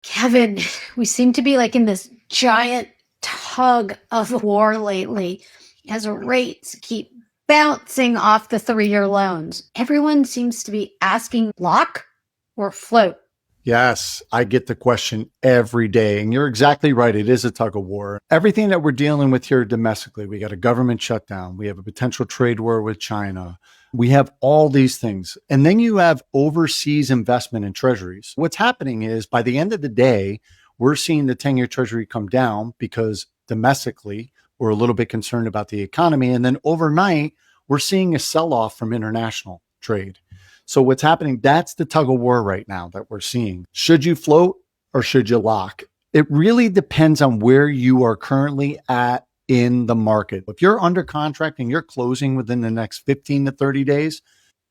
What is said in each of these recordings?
Kevin, we seem to be like in this giant tug of war lately as rates keep bouncing off the 3-year loans. Everyone seems to be asking lock or float. Yes, I get the question every day. And you're exactly right. It is a tug of war. Everything that we're dealing with here domestically, we got a government shutdown. We have a potential trade war with China. We have all these things. And then you have overseas investment in treasuries. What's happening is by the end of the day, we're seeing the 10-year treasury come down because domestically, we're a little bit concerned about the economy. And then overnight, we're seeing a sell-off from international trade. So what's happening, that's the tug of war right now that we're seeing. Should you float or should you lock? It really depends on where you are currently at in the market. If you're under contract and you're closing within the next 15 to 30 days,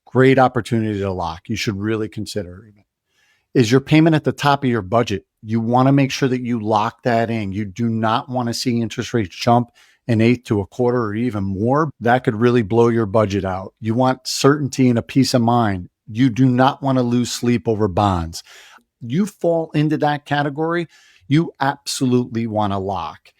great opportunity to lock. You should really consider it. Is your payment at the top of your budget? You want to make sure that you lock that in. You do not want to see interest rates jump an eighth to a quarter or even more. That could really blow your budget out. You want certainty and a peace of mind. You do not want to lose sleep over bonds. You fall into that category, you absolutely want to lock.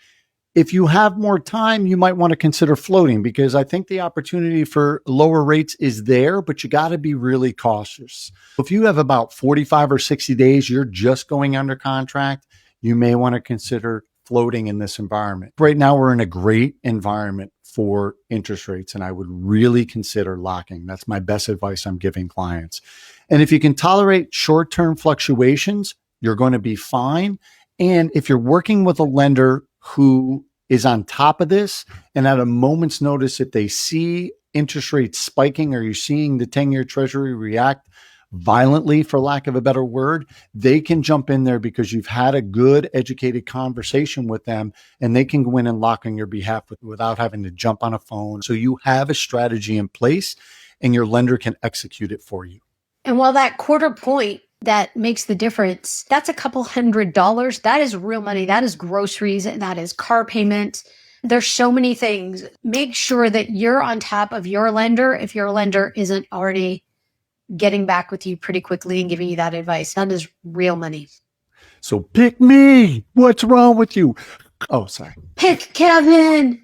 If you have more time, you might want to consider floating because I think the opportunity for lower rates is there, but you got to be really cautious. If you have about 45 or 60 days, you're just going under contract, you may want to consider floating in this environment. Right now, we're in a great environment for interest rates, and I would really consider locking. That's my best advice I'm giving clients. And if you can tolerate short-term fluctuations, you're going to be fine. And if you're working with a lender who is on top of this and at a moment's notice, if they see interest rates spiking or you're seeing the 10-year treasury react violently, for lack of a better word, they can jump in there because you've had a good educated conversation with them and they can go in and lock on your behalf without having to jump on a phone. So you have a strategy in place and your lender can execute it for you. And while that quarter point that makes the difference, that's a couple $100. That is real money. That is groceries. That is car payment. There's so many things. Make sure that you're on top of your lender if your lender isn't already getting back with you pretty quickly and giving you that advice. That is real money. So pick me. What's wrong with you? Oh, sorry. Pick Kevin.